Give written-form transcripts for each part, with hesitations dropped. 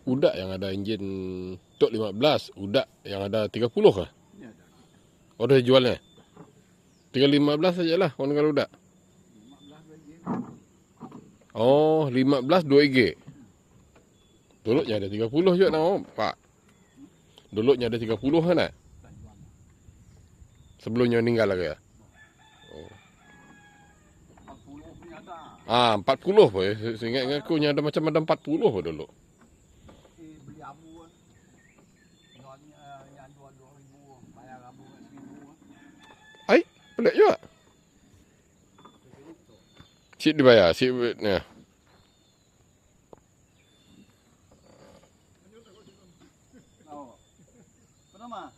Udak yang ada enjin Tok 15, udak yang ada 30 kah? Ya, Oh, dah jualnya? 315 sajalah orang kalau udak. 15 lagi. Oh, 15 2EG. Dulunya ada 30 juga nama, Pak. Dulunya ada 30 kan tak? Sebelumnya meninggal lagi ya? Oh. 40 punya ada. Ah, 40 pun. Seingat aku ada macam ada 40 pun dulu. Beli abu kan. Yang jual 2,000, bayar abu 1,000. Ai, pelik juga. Sip dibayar, sip ni. Oh. Kenapa?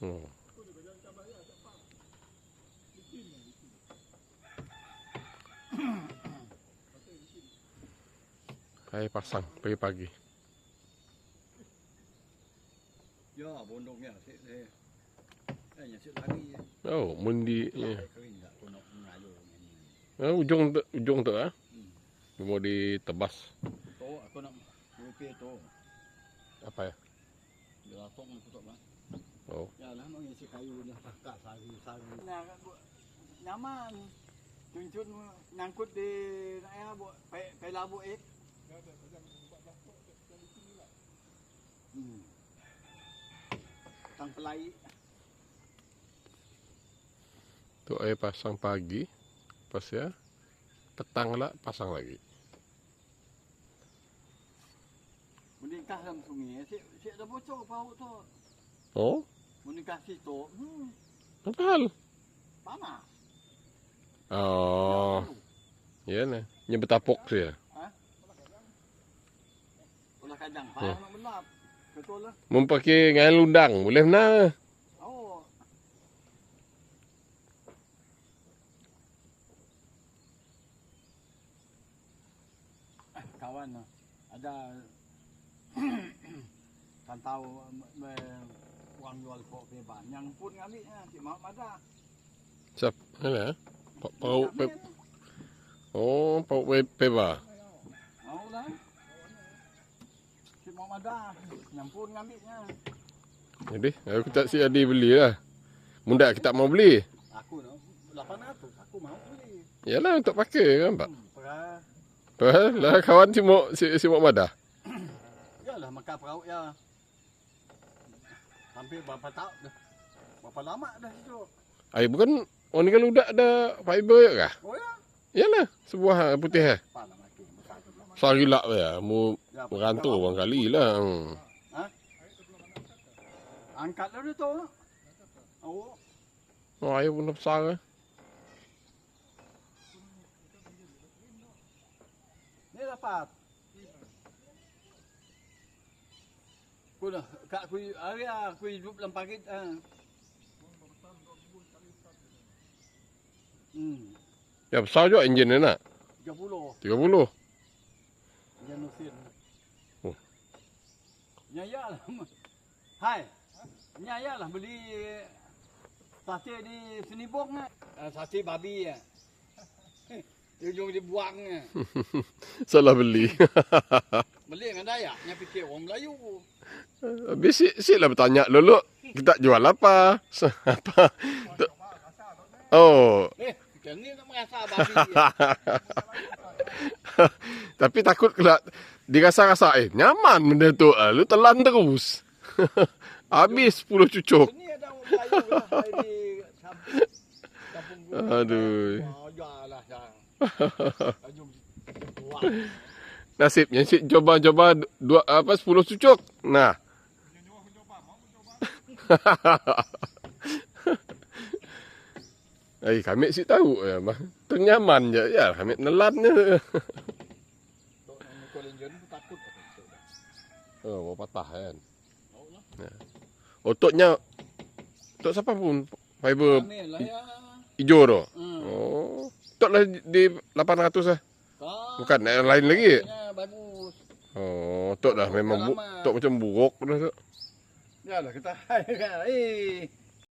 Hai pasang pagi-pagi. Ya, bondongnya sik saya. Yang sik lari. Oh, mundi. Ya. Kering tak kau nak mengayuh ni. Ujung tu ah. Mau ditebas. Tu aku nak WP tu. Apa ya? Dia lapong aku tak bah. Oh. Ya lah mau ngisi kayu dah pakat sari-sari. Nah, nyaman. Cun-cun nyangkut di nak ya buat pai labu ek. Tang pelai. Tu air pasang pagi. Pas ya. Petang lah pasang lagi. Menikah dalam sungai, sik dah bocor paut tu. Oh, Menikah situ, apa hal? panas. Oh, ya nah. Nya betapok sih ya. Ulah kadang payah nak belap. Betul lah. Mempakai ngai lundang, boleh nah. Oh. Kawan ada kan tahu wang jual pok beban. Yang pun ngambilnya si Mak ada. Siap, mana? Pauk pe. Oh, pauk peba. Mau dah. Si Mak ada. Yang pun ngambilnya. Jadi, aku tak si Adi beli lah. Muda kita mau beli. Aku no 800 aku mau beli. Yalah untuk pakai kan, Pak. Perah. Lah kawan si Mak Madah. Yalah makan perahu ya. Hampir berapa tahun dah. Berapa lama dah itu. Ai bukan orang kalau udah ada fiber ya kah? Oh ya. Yalah, sebuah putih eh. Panas makin besar. Sarilak ya, mu merantau bang kali lah. Ha? Angkat dah tu. Oh. Oh, air pun dah besar eh. Ni dapat. Aku dah kat aku hidup dalam parit Ya besar juga enjin ni nak. 30. 30. Yang nusin. Oh. Nyayalah. Hai. Nyayalah beli sate di Senibong sate babi ya. Ujung dibuang. Salah beli. Beli dengan Dayak, nya fikir orang Melayu. Habis lah bertanya dulu. Kita jual apa? Apa? Oh. Kita ni nak merasa babi. Tapi takut kalau dirasa-rasa nyaman benda tu. Lu telan terus. Habis 10 cucuk. Sini ada orang Melayu lah di kampung gua. Aduh. Jalah dah. Ajum. Wah. Nasibnya si coba 10 cucuk. Nah. Kami sih tahu ya, mah. Ternyaman je ya, kami nelannya. Takut. Oh, mau patah kan. Ototnya otot siapa pun fiber hijau tu. Oh, otot lah di 800 lah. Bukan yang lain lagi. Bagus. Oh, otot dah memang otot macam buruk dah tu. Ya lah kita.